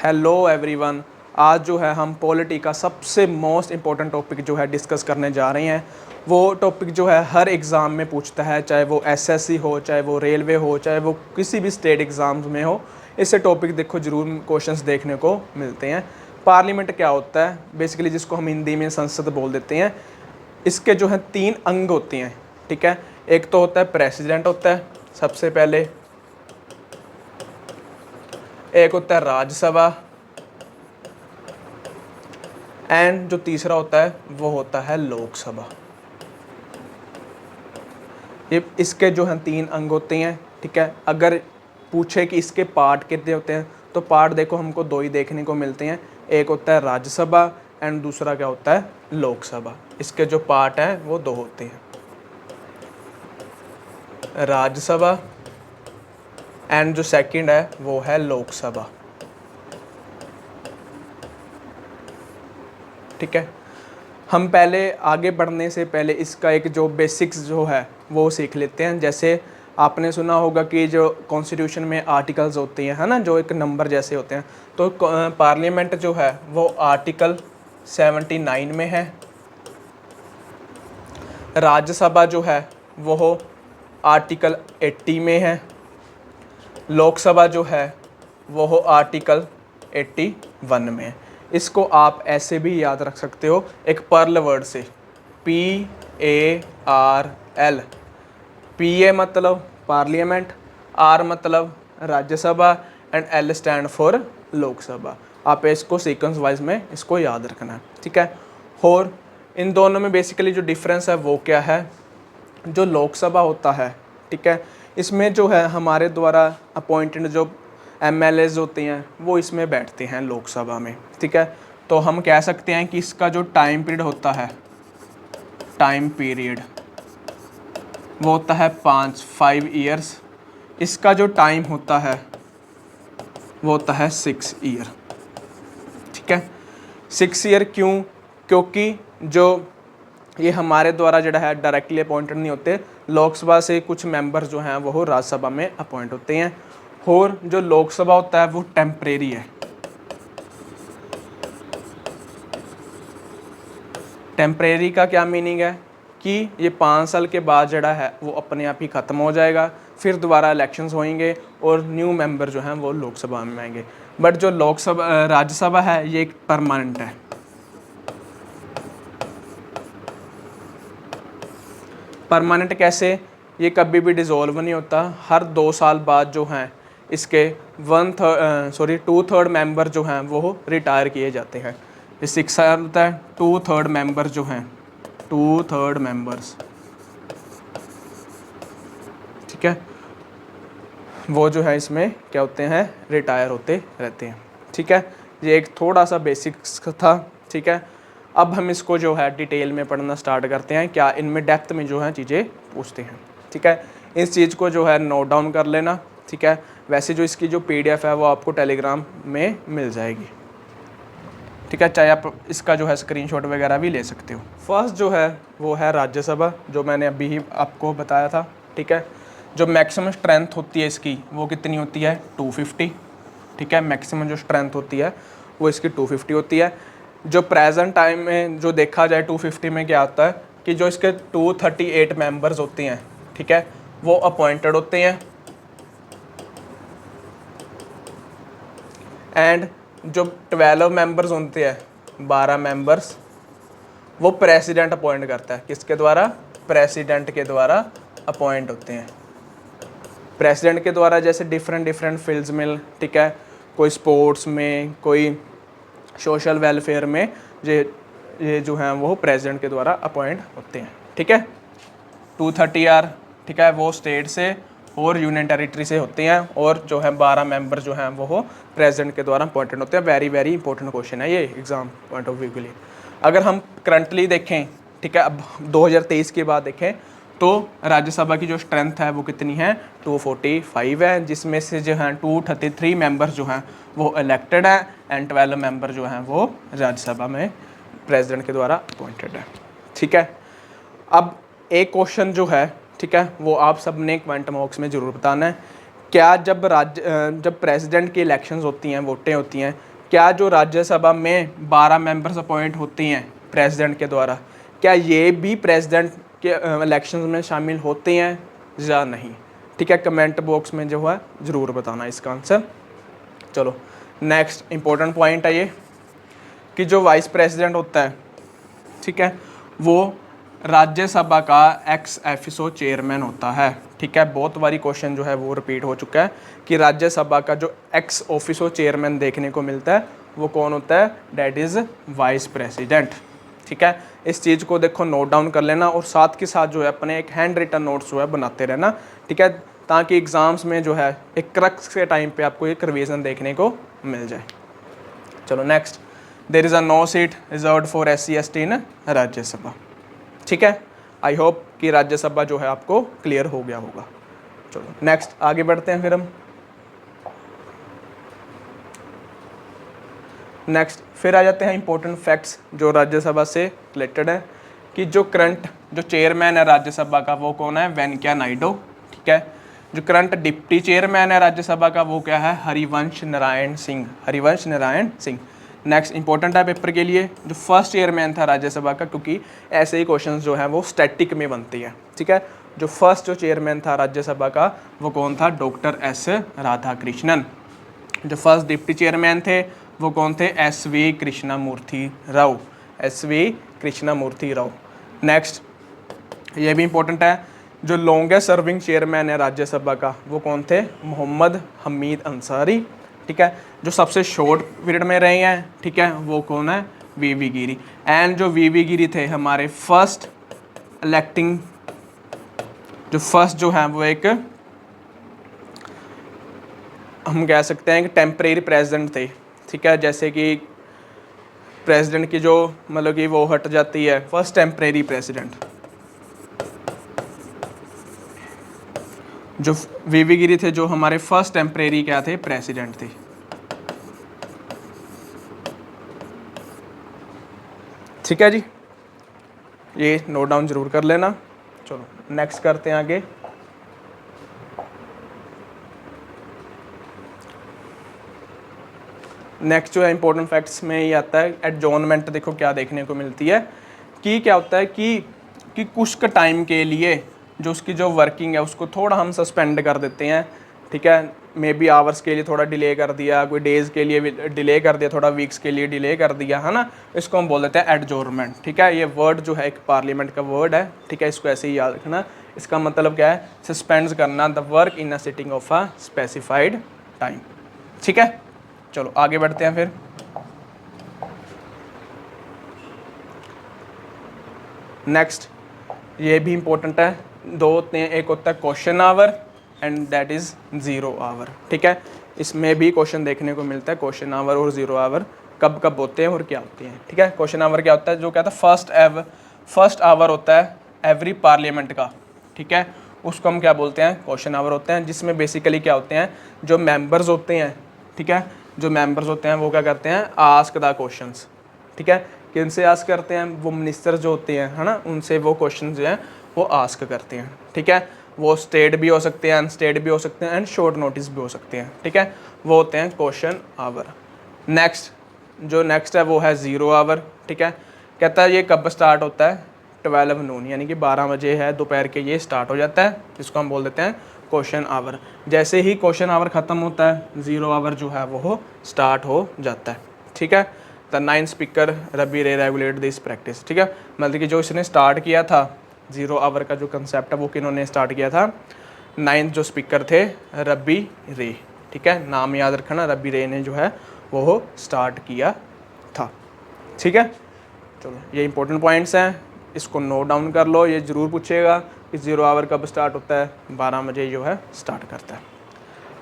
Hello everyone. आज जो है हम पॉलिटी का सबसे मोस्ट इम्पॉर्टेंट टॉपिक जो है डिस्कस करने जा रहे हैं। वो टॉपिक जो है हर एग्ज़ाम में पूछता है, चाहे वो एसएससी हो, चाहे वो रेलवे हो, चाहे वो किसी भी स्टेट एग्ज़ाम्स में हो। इससे टॉपिक देखो ज़रूर क्वेश्चंस देखने को मिलते हैं। पार्लियामेंट क्या होता है बेसिकली, जिसको हम हिंदी में संसद बोल देते हैं। इसके जो है 3 अंग होते हैं, ठीक है। एक तो होता है प्रेसिडेंट होता है सबसे पहले, एक होता है राज्यसभा, एंड जो तीसरा होता है वो होता है लोकसभा। ये इसके जो हैं 3 अंग होते हैं, ठीक है। अगर पूछे कि इसके पार्ट कितने होते हैं तो पार्ट देखो हमको 2 ही देखने को मिलते हैं। एक होता है राज्यसभा एंड दूसरा क्या होता है लोकसभा। इसके जो पार्ट हैं वो 2 होते हैं, राज्यसभा एंड जो सेकंड है वो है लोकसभा, ठीक है। हम पहले आगे बढ़ने से पहले इसका एक जो बेसिक्स जो है वो सीख लेते हैं। जैसे आपने सुना होगा कि जो कॉन्स्टिट्यूशन में आर्टिकल्स होते हैं, है ना, जो एक नंबर जैसे होते हैं। तो पार्लियामेंट जो है वो आर्टिकल 79 में है, राज्यसभा जो है वो आर्टिकल 80 में है, लोकसभा जो है वो आर्टिकल 81 में है। इसको आप ऐसे भी याद रख सकते हो एक पर्ल वर्ड से, PARL। PA मतलब पार्लियामेंट, R मतलब Rajya Sabha and L stand for Lok Sabha. आप इसको सीक्वेंस वाइज में इसको याद रखना है, ठीक है। और इन दोनों में बेसिकली जो डिफरेंस है वो क्या है, जो लोकसभा होता है, ठीक है, इसमें जो है हमारे द्वारा अपॉइंटेड जो MLAs होते हैं वो इसमें बैठते हैं लोकसभा में, ठीक है। तो हम कह सकते हैं कि इसका जो टाइम पीरियड होता है, टाइम पीरियड वो होता है 5 ईयर्स। इसका जो टाइम होता है वो होता है 6 ईयर, ठीक है। 6 ईयर क्यों? क्योंकि जो ये हमारे द्वारा जो है डायरेक्टली अपॉइंटेड नहीं होते, लोकसभा से कुछ मेंबर्स जो हैं वो राज्यसभा में अपॉइंट होते हैं। और जो लोकसभा होता है वो टेम्परेरी है। टेम्परेरी का क्या मीनिंग है कि ये 5 साल के बाद जड़ा है वो अपने आप ही ख़त्म हो जाएगा, फिर दोबारा इलेक्शंस होंगे और न्यू मेंबर जो हैं वो लोकसभा में आएंगे। बट जो लोकसभा राज्यसभा है ये एक परमानेंट है। परमानेंट कैसे? ये कभी भी डिज़ोल्व नहीं होता। हर 2 साल बाद जो हैं इसके 2/3 मेंबर जो हैं वो रिटायर किए जाते हैं। ये 6 साल होता है, 2/3 मेंबर जो हैं, 2/3 मेंबर्स, ठीक है, वो जो है इसमें क्या होते हैं, रिटायर होते रहते हैं, ठीक है। ये एक थोड़ा सा बेसिक्स था, ठीक है। अब हम इसको जो है डिटेल में पढ़ना स्टार्ट करते हैं, क्या इनमें डेप्थ में जो है चीज़ें पूछते हैं, ठीक है। इस चीज़ को जो है नोट डाउन कर लेना, ठीक है। वैसे जो इसकी जो PDF है वो आपको टेलीग्राम में मिल जाएगी, ठीक है। चाहे आप इसका जो है स्क्रीनशॉट वगैरह भी ले सकते हो। फर्स्ट जो है वो है राज्यसभा, जो मैंने अभी ही आपको बताया था, ठीक है। जो मैक्सिमम स्ट्रेंथ होती है इसकी वो कितनी होती है, 250, ठीक है। मैक्सिमम जो स्ट्रेंथ होती है वो इसकी 250 होती है। जो प्रेजेंट टाइम में जो देखा जाए 250 में क्या आता है कि जो इसके 238 मेंबर्स होते हैं, ठीक है, वो अपॉइंटेड होते हैं, एंड जो 12 मेंबर्स होते हैं, 12 मेंबर्स, वो प्रेसिडेंट अपॉइंट करता है। किसके द्वारा? प्रेसिडेंट के द्वारा अपॉइंट होते हैं। प्रेसिडेंट के द्वारा जैसे डिफरेंट फील्ड्स में, ठीक है, कोई स्पोर्ट्स में, कोई सोशल वेलफेयर में, ये जो हैं वो प्रेसिडेंट के द्वारा अपॉइंट होते हैं, ठीक है। 230 आर, ठीक है, वो स्टेट से और यूनियन टेरिटरी से होते हैं, और जो है 12 मेंबर जो हैं वो प्रेसिडेंट के द्वारा अपॉइंटेड होते हैं। वेरी इंपॉर्टेंट क्वेश्चन है ये एग्जाम पॉइंट ऑफ व्यू के लिए। अगर हम करंटली देखें, ठीक है, अब 2023 के बाद देखें तो राज्यसभा की जो स्ट्रेंथ है वो कितनी है, 245 है, जिसमें से जो हैं 233 मेंबर जो हैं वो इलेक्टेड हैं एंड 12 मेंबर जो हैं वो राज्यसभा में प्रेसिडेंट के द्वारा अपॉइंटेड है, ठीक है। अब एक क्वेश्चन जो है, ठीक है, वो आप सब ने कमेंट बॉक्स में ज़रूर बताना है। क्या जब प्रेसिडेंट की इलेक्शंस होती हैं, वोटें होती हैं, क्या जो राज्यसभा में 12 मेंबर्स अपॉइंट होती हैं प्रेसिडेंट के द्वारा, क्या ये भी प्रेसिडेंट के इलेक्शन में शामिल होते हैं या नहीं? ठीक है, कमेंट बॉक्स में जो है ज़रूर बताना इसका आंसर। चलो नेक्स्ट इंपॉर्टेंट पॉइंट है ये कि जो वाइस प्रेसिडेंट होता है, ठीक है, वो राज्यसभा का एक्स एफिसो चेयरमैन होता है। ठीक है, बहुत बारी क्वेश्चन जो है वो रिपीट हो चुका है कि राज्यसभा का जो एक्स ऑफिसो चेयरमैन देखने को मिलता है वो कौन होता है? That is vice president. ठीक है, इस चीज़ को देखो नोट डाउन कर लेना और साथ के साथ जो है अपने एक हैंड रिटन नोट्स जो है बनाते रहना। ठीक है, ताकि एग्ज़ाम्स में जो है एक क्रक्स के टाइम पे आपको एक रिवीजन देखने को मिल जाए। चलो next, there is a no seat reserved for SC/ST in Rajya Sabha. ठीक है, आई होप कि राज्यसभा जो है आपको क्लियर हो गया होगा। चलो नेक्स्ट आगे बढ़ते हैं फिर हम। नेक्स्ट फिर आ जाते हैं इंपॉर्टेंट फैक्ट्स जो राज्यसभा से रिलेटेड है कि जो करंट जो चेयरमैन है राज्यसभा का वो कौन है? वेंकैया नायडू। ठीक है, जो करंट डिप्टी चेयरमैन है राज्यसभा का वो क्या है? हरिवंश नारायण सिंह। हरिवंश नारायण सिंह। नेक्स्ट इंपॉर्टेंट है पेपर के लिए जो फर्स्ट चेयरमैन था राज्यसभा का, क्योंकि ऐसे ही क्वेश्चन जो है वो स्टैटिक में बनती है। ठीक है, जो फर्स्ट जो चेयरमैन था राज्यसभा का वो कौन था? Doctor S Radhakrishnan. जो फर्स्ट डिप्टी चेयरमैन थे वो कौन थे? SV Krishnamurthy Rao. SV Krishnamurthy Rao. Next ये भी इंपॉर्टेंट है, जो लॉन्गेस्ट सर्विंग चेयरमैन है राज्यसभा का वो कौन थे? मोहम्मद हमीद अंसारी। ठीक है, जो सबसे शॉर्ट पीरियड में रहे हैं, ठीक है, वो कौन है? VV Giri. एंड जो VV गिरी थे हमारे फर्स्ट इलेक्टिंग जो फर्स्ट जो है वो एक हम कह सकते हैं कि टेम्परेरी प्रेसिडेंट थे। ठीक है, जैसे कि प्रेसिडेंट की जो मतलब कि वो हट जाती है, फर्स्ट टेम्परेरी प्रेसिडेंट जो VV गिरी थे, जो हमारे फर्स्ट टेम्परेरी क्या थे? प्रेसिडेंट थे। ठीक है जी, ये नोट डाउन जरूर कर लेना। चलो नेक्स्ट करते हैं आगे। नेक्स्ट जो है इंपॉर्टेंट फैक्ट्स में ये आता है एडजॉर्नमेंट। देखो क्या देखने को मिलती है कि क्या होता है कि कुछ का टाइम के लिए जो उसकी जो वर्किंग है उसको थोड़ा हम सस्पेंड कर देते हैं। ठीक है, मे बी आवर्स के लिए थोड़ा डिले कर दिया, कोई डेज़ के लिए डिले कर दिया, थोड़ा वीक्स के लिए डिले कर दिया, है ना, इसको हम बोल देते हैं एडजॉर्नमेंट। ठीक है, ये वर्ड जो है एक पार्लियामेंट का वर्ड है। ठीक है, इसको ऐसे ही याद रखना। इसका मतलब क्या है? सस्पेंड करना the work in a sitting of a specified time. ठीक है, चलो आगे बढ़ते हैं फिर। नेक्स्ट ये भी इंपॉर्टेंट है, दो होते हैं, एक होता है question hour and that is zero hour. ठीक है, इसमें भी क्वेश्चन देखने को मिलता है क्वेश्चन आवर और ज़ीरो आवर कब कब होते हैं और क्या होते हैं। ठीक है, क्वेश्चन आवर क्या होता है? जो क्या था फर्स्ट आवर होता है एवरी पार्लियामेंट का। ठीक है, उसको हम क्या बोलते हैं? क्वेश्चन आवर होते हैं, जिसमें बेसिकली क्या होते हैं? जो मेंबर्स होते हैं, ठीक है, जो मेंबर्स होते हैं वो क्या करते हैं? Ask the questions. ठीक है, किन से आस्क करते हैं? वो मिनिस्टर जो होते हैं, है ना, उनसे वो क्वेश्चन जो हैं वो आस्क करते हैं। ठीक है, वो स्टेट भी हो सकते हैं, अनस्टेट भी हो सकते हैं एंड शॉर्ट नोटिस भी हो सकते हैं। ठीक है, वो होते हैं क्वेश्चन आवर। नेक्स्ट जो नेक्स्ट है वो है ज़ीरो आवर। ठीक है, कहता है ये कब स्टार्ट होता है? 12 नून, यानी कि 12 बजे है दोपहर के, ये स्टार्ट हो जाता है, जिसको हम बोल देते हैं क्वेश्चन आवर। जैसे ही क्वेश्चन आवर ख़त्म होता है ज़ीरो आवर जो है वो स्टार्ट हो जाता है। ठीक है, द 9th स्पीकर रबी रे रेगुलेट दिस प्रैक्टिस। ठीक है, मतलब कि जो इसने स्टार्ट किया था ज़ीरो आवर का जो कंसेप्ट है वो किन्होंने स्टार्ट किया था? 9th जो स्पीकर थे रबी रे। ठीक है, नाम याद रखना, रबी रे ने जो है वो स्टार्ट किया था। ठीक है, चलो ये इंपॉर्टेंट पॉइंट्स हैं, इसको नोट डाउन कर लो। ये ज़रूर पूछेगा कि ज़ीरो आवर कब स्टार्ट होता है? 12 बजे जो है स्टार्ट करता है।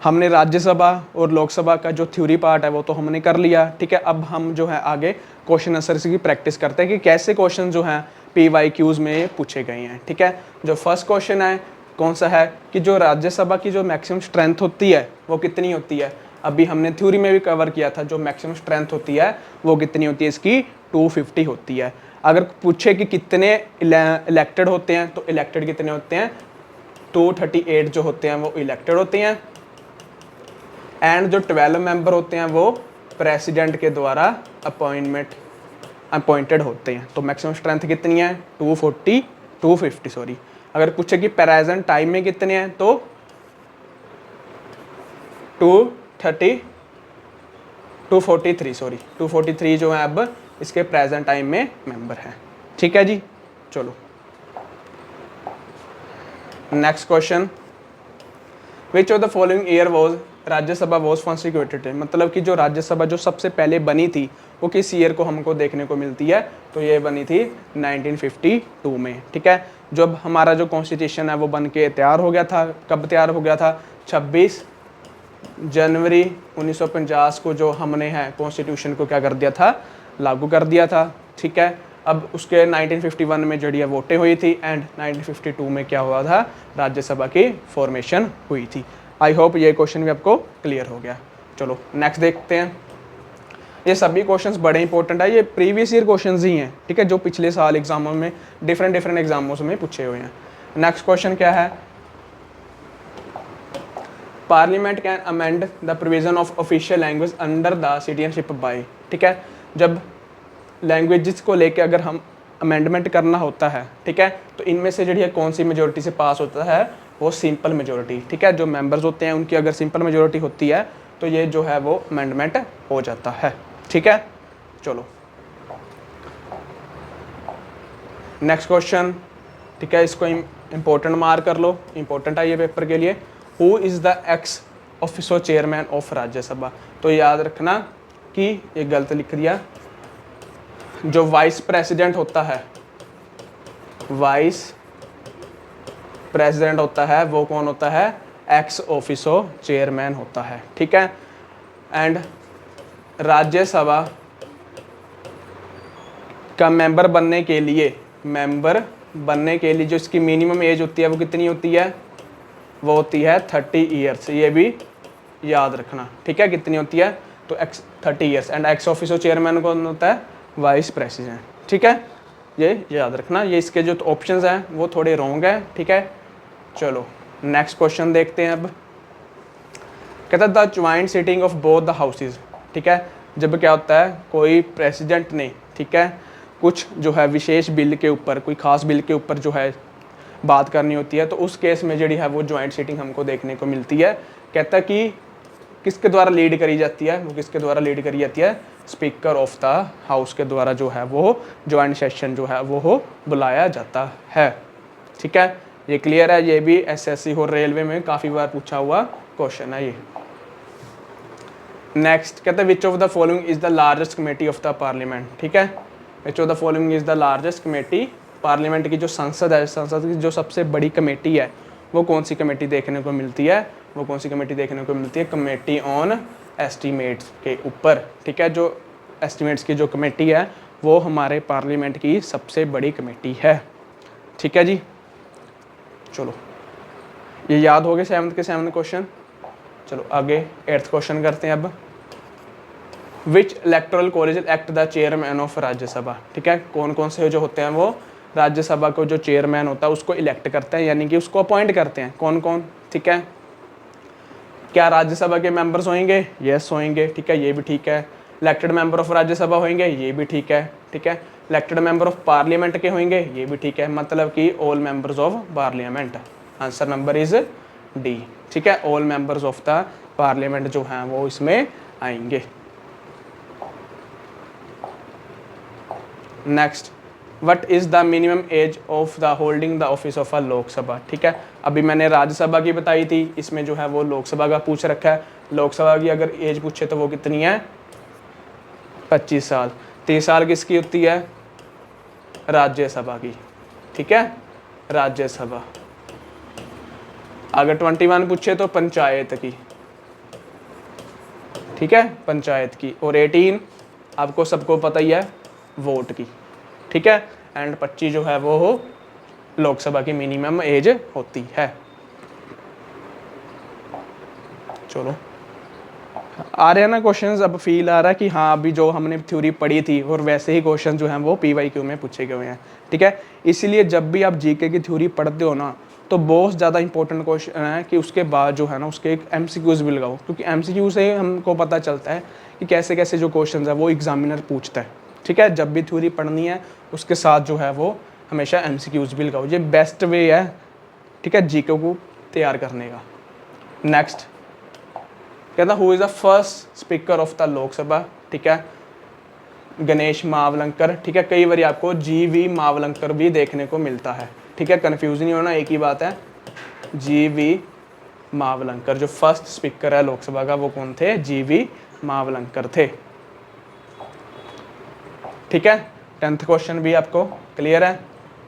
हमने राज्यसभा और लोकसभा का जो थ्योरी पार्ट है वो तो हमने कर लिया। ठीक है, अब हम जो है आगे क्वेश्चन आंसर्स की प्रैक्टिस करते हैं कि कैसे क्वेश्चन जो हैं PYQs में पूछे गए हैं। ठीक है, जो फर्स्ट क्वेश्चन है कौन सा है कि जो राज्यसभा की जो मैक्सिमम स्ट्रेंथ होती है वो कितनी होती है? अभी हमने थ्योरी में भी कवर किया था, जो मैक्सिमम स्ट्रेंथ होती है वो कितनी होती है? इसकी 250 होती है। अगर पूछे कि कितने इलेक्टेड होते हैं तो इलेक्टेड कितने होते हैं? 238 जो होते हैं वो इलेक्टेड होते हैं। एंड जो 12 मेंबर होते हैं वो प्रेसिडेंट के द्वारा अपॉइंटेड होते हैं। तो मैक्सिमम स्ट्रेंथ कितनी है 250 सॉरी। अगर पूछे कि प्रेजेंट टाइम में कितने हैं तो 243 जो है अब इसके प्रेजेंट टाइम में मेंबर हैं। ठीक है जी, चलो next question, which of the following year was Rajya Sabha was constituted. मतलब कि जो राज्यसभा जो सबसे पहले बनी थी वो किस ईयर को हमको देखने को मिलती है, तो ये बनी थी 1952 में। ठीक है, जब हमारा जो कॉन्स्टिट्यूशन है वो बन के तैयार हो गया था, कब तैयार हो गया था 26 जनवरी 1950 को जो हमने है कॉन्स्टिट्यूशन को क्या कर दिया था, लागू कर दिया था। ठीक है, अब उसके 1951 में जड़ी वोटें हुई थी एंड 1952 में क्या हुआ था, राज्यसभा की फॉर्मेशन हुई थी। आई होप ये क्वेश्चन भी आपको क्लियर हो गया। चलो नेक्स्ट देखते हैं। ये सभी क्वेश्चंस बड़े इंपॉर्टेंट है, ये प्रीवियस ईयर क्वेश्चंस ही हैं। ठीक है, जो पिछले साल एग्जामों में डिफरेंट एग्जामों में पूछे हुए हैं। नेक्स्ट क्वेश्चन क्या है, parliament can amend the provision of official language under the citizenship by. ठीक है, जब लैंग्वेजेस को लेके अगर हम अमेंडमेंट करना होता है, ठीक है, तो इनमें से जो है कौन सी मेजोरिटी से पास होता है, वो सिंपल मेजोरिटी। ठीक है, जो मेंबर्स होते हैं उनकी अगर सिंपल मेजोरिटी होती है तो ये जो है वो अमेंडमेंट हो जाता है। ठीक है, चलो नेक्स्ट क्वेश्चन। ठीक है, इसको इंपॉर्टेंट मार्क कर लो, इंपॉर्टेंट है ये पेपर के लिए। Who is the x officio chairman of Rajya Sabha. तो याद रखना कि ये गलत लिख दिया, जो वाइस प्रेसिडेंट होता है, वाइस प्रेसिडेंट होता है वो कौन होता है, एक्स ऑफिसो चेयरमैन होता है। ठीक है, एंड राज्यसभा का मेंबर बनने के लिए जो इसकी मिनिमम एज होती है वो कितनी होती है, वो होती है 30 ईयर्स। ये भी याद रखना। ठीक है, कितनी होती है, तो 30 years. And x officio chairman कौन होता है, वाइस प्रेसिडेंट। ठीक है, ये याद रखना। ये इसके जो ऑप्शंस हैं वो थोड़े रॉन्ग हैं। ठीक है, चलो नेक्स्ट क्वेश्चन देखते हैं। अब कहता है the joint sitting of both the houses. ठीक है, जब क्या होता है कोई प्रेसिडेंट ने, ठीक है, कुछ जो है विशेष बिल के ऊपर, कोई खास बिल के ऊपर जो है बात करनी होती है, तो उस केस में जड़ी है वो ज्वाइंट सीटिंग हमको देखने को मिलती है। कहता है कि किसके द्वारा लीड करी जाती है, वो किसके द्वारा लीड करी जाती है, स्पीकर ऑफ द हाउस के द्वारा जो है वो ज्वाइंट सेशन जो है वो बुलाया जाता है। ठीक है, ये क्लियर है। ये भी एसएससी और रेलवे में काफ़ी बार पूछा हुआ क्वेश्चन है ये। नेक्स्ट कहते हैं which of the following is the largest committee of the parliament. ठीक है, which of the following is the largest committee, parliament की जो संसद है, संसद की जो सबसे बड़ी कमेटी है वो कौन सी कमेटी देखने को मिलती है, वो कौन सी कमेटी देखने को मिलती है, कमेटी ऑन एस्टीमेट्स के ऊपर। ठीक है, जो एस्टीमेट्स की जो कमेटी है वो हमारे पार्लियामेंट की सबसे बड़ी कमेटी है। ठीक है जी, चलो ये याद हो गए 7th के 7 क्वेश्चन। चलो आगे 8th क्वेश्चन करते हैं अब। Which electoral college act the chairman of Rajya Sabha. ठीक है, कौन कौन से जो होते हैं वो राज्यसभा को जो चेयरमैन होता है उसको इलेक्ट करते हैं, यानी कि उसको अपॉइंट करते हैं। कौन कौन, ठीक है, क्या राज्यसभा के मेंबर्स होंगे, यस होंगे। ठीक है, ये भी ठीक है। इलेक्टेड मेंबर ऑफ राज्यसभा होंगे, ये भी ठीक है। ठीक है, इलेक्टेड मेंबर ऑफ पार्लियामेंट के होंगे, ये भी ठीक है। मतलब कि all members of parliament. Answer number is D. ठीक है, all members of the parliament जो हैं वो इसमें आएंगे। Next, what is the minimum age of the holding the office of a Lok Sabha. ठीक है, अभी मैंने राज्यसभा की बताई थी, इसमें जो है वो लोकसभा का पूछ रखा है। लोकसभा की अगर एज पूछे तो वो कितनी है, 25 साल। 30 साल किसकी होती है, राज्यसभा की। ठीक है, राज्यसभा। अगर 21 पूछे तो पंचायत की। ठीक है, पंचायत की। और 18 आपको सबको पता ही है, वोट की। ठीक है, एंड 25 जो है वो लोकसभा की मिनिमम एज होती है। चलो आ रहे हैं ना क्वेश्चंस, अब फील आ रहा है कि हाँ अभी जो हमने थ्योरी पढ़ी थी और वैसे ही क्वेश्चन जो हैं वो PYQ में पूछे गए हैं। ठीक है, इसलिए जब भी आप जीके की थ्योरी पढ़ते हो ना तो बहुत ज़्यादा इंपॉर्टेंट क्वेश्चन है कि उसके बाद जो है ना उसके एक MCQs भी लगाओ, क्योंकि MCQ से हमको पता चलता है कि कैसे कैसे जो क्वेश्चन है वो एग्जामिनर पूछता है। ठीक है, जब भी थ्योरी पढ़नी है उसके साथ जो है वो हमेशा MCQs भी लगाओ, ये बेस्ट वे है, ठीक है, जीके को तैयार करने का। नेक्स्ट कहता who is the first speaker of the Lok Sabha, ठीक है, गणेश मावलंकर। ठीक है, कई बार आपको GV मावलंकर भी देखने को मिलता है। ठीक है, कन्फ्यूज नहीं होना, एक ही बात है। GV मावलंकर जो फर्स्ट स्पीकर है लोकसभा का वो कौन थे? GV मावलंकर थे। ठीक है, 10th क्वेश्चन भी आपको क्लियर है।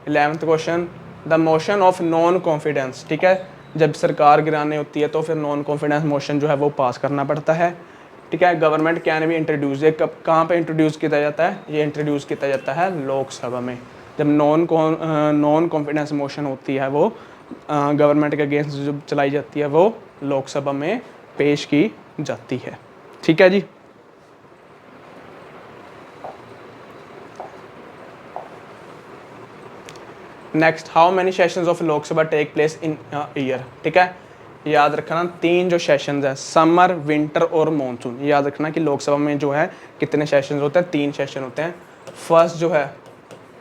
11th question the motion of non confidence. ठीक है, जब सरकार गिराने होती है तो फिर नॉन कॉन्फिडेंस मोशन जो है वो पास करना पड़ता है। ठीक है, गवर्नमेंट कैन भी इंट्रोड्यूस, ये कब कहाँ पे इंट्रोड्यूस किया जाता है? ये इंट्रोड्यूस किया जाता है लोकसभा में, जब नॉन कॉन्फिडेंस मोशन होती है वो गवर्नमेंट के अगेंस्ट जो चलाई जाती है वो लोकसभा में पेश की जाती है। ठीक है जी। Next, how many sessions of Lok Sabha take place in year. ठीक है, याद रखना 3 जो सेशंस है, समर, विंटर और मॉनसून। याद रखना कि लोकसभा में जो है कितने सेशंस होते हैं? 3 सेशन होते हैं। फर्स्ट जो है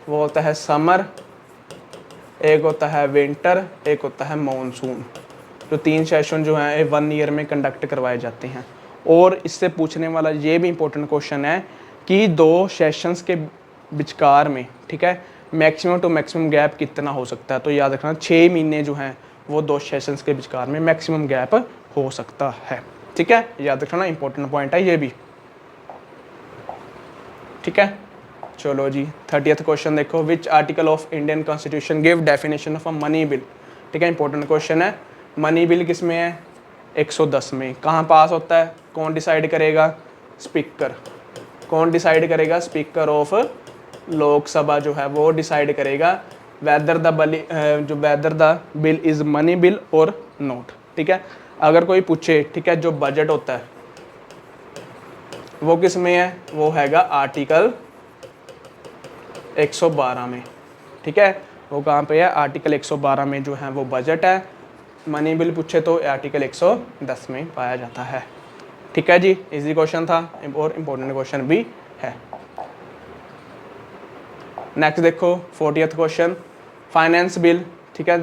वो होता है समर, एक होता है विंटर, एक होता है मॉनसून। जो 3 सेशन जो हैं 1 ईयर में कंडक्ट करवाए जाते हैं। और इससे पूछने वाला ये भी इंपॉर्टेंट क्वेश्चन है कि 2 सेशंस के विचकार में, ठीक है, मैक्सिमम टू मैक्सिमम गैप कितना हो सकता है? तो याद रखना 6 महीने जो हैं वो 2 सेशंस के विचकार में मैक्सिमम गैप हो सकता है। ठीक है, याद रखना, इंपॉर्टेंट पॉइंट है ये भी। ठीक है, चलो जी 30th क्वेश्चन देखो, which article of Indian constitution give definition of a money bill. ठीक है, इंपॉर्टेंट क्वेश्चन है। मनी बिल किस में है? 110 में। कहाँ पास होता है? कौन डिसाइड करेगा? स्पीकर। कौन डिसाइड करेगा? स्पीकर ऑफ लोकसभा जो है वो डिसाइड करेगा whether the bill is money bill और नोट। ठीक है, अगर कोई पूछे, ठीक है, जो बजट होता है वो किस में है? वो हैगा आर्टिकल 112 में। ठीक है, वो कहाँ पे है? आर्टिकल 112 में जो है वो बजट है। मनी बिल पूछे तो आर्टिकल 110 में पाया जाता है। ठीक है जी, इजी क्वेश्चन था और इम्पोर्टेंट क्वेश्चन भी है। नेक्स्ट देखो 40th क्वेश्चन, फाइनेंस बिल, ठीक है,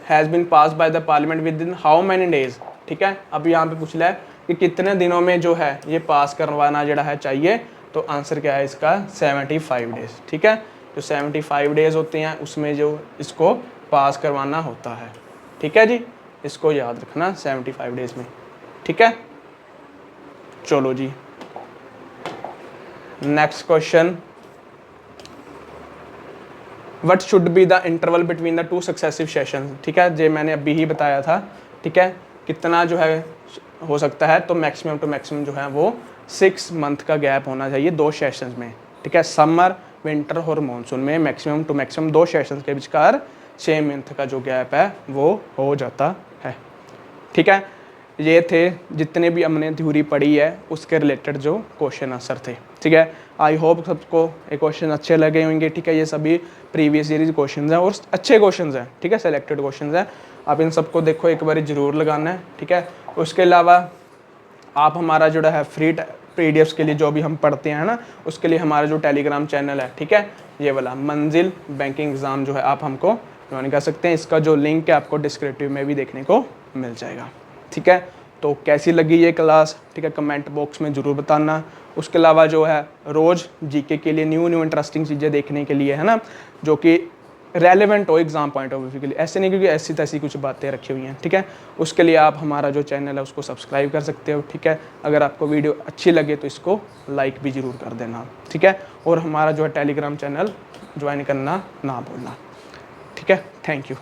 has been pass by the parliament within how many days. ठीक है, अब यहाँ पे पूछ लिया है कि कितने दिनों में जो है ये पास करवाना जड़ा है चाहिए, तो आंसर क्या है इसका? 75 डेज। ठीक है, जो 75 डेज होते हैं उसमें जो इसको पास करवाना होता है। ठीक है जी, इसको याद रखना 75 डेज में। ठीक है, चलो जी next question, what should be the interval between the 2 successive session. ठीक है, जो मैंने अभी ही बताया था। ठीक है, कितना जो है हो सकता है? तो मैक्सिमम टू मैक्सिमम जो है वो 6 मंथ का गैप होना चाहिए 2 सेशंस में। ठीक है, समर, विंटर और मॉनसून में मैक्सिमम टू मैक्सिमम 2 सेशंस के विचकार 6 मंथ का जो गैप है वो हो जाता है। ठीक है, ये थे जितने भी हमने थ्योरी पढ़ी है उसके रिलेटेड जो क्वेश्चन आंसर थे। ठीक है, आई होप सबको ये क्वेश्चन अच्छे लगे होंगे। ठीक है, ये सभी प्रीवियस सीरीज क्वेश्चन हैं और अच्छे क्वेश्चन हैं। ठीक है, सेलेक्टेड क्वेश्चन हैं, आप इन सबको देखो, एक बार ज़रूर लगाना है। ठीक है, उसके अलावा आप हमारा जो है फ्री PDFs के लिए जो भी हम पढ़ते हैं ना, उसके लिए हमारा जो टेलीग्राम चैनल है, ठीक है, ये वाला मंजिल बैंकिंग एग्ज़ाम जो है आप हमको ज्वाइन कर सकते हैं। इसका जो लिंक है आपको डिस्क्रिप्टिव में भी देखने को मिल जाएगा। ठीक है, तो कैसी लगी ये क्लास? ठीक है, कमेंट बॉक्स में ज़रूर बताना। उसके अलावा जो है रोज़ जीके के लिए न्यू इंटरेस्टिंग चीज़ें देखने के लिए, है ना, जो कि रेलेवेंट हो एग्जाम पॉइंट ऑफ व्यू के लिए, ऐसे नहीं क्योंकि ऐसी तैसी कुछ बातें रखी हुई हैं। ठीक है, उसके लिए आप हमारा जो चैनल है उसको सब्सक्राइब कर सकते हो। ठीक है, अगर आपको वीडियो अच्छी लगे तो इसको लाइक भी ज़रूर कर देना। ठीक है, और हमारा जो है टेलीग्राम चैनल ज्वाइन करना ना भूलना। ठीक है, थैंक यू।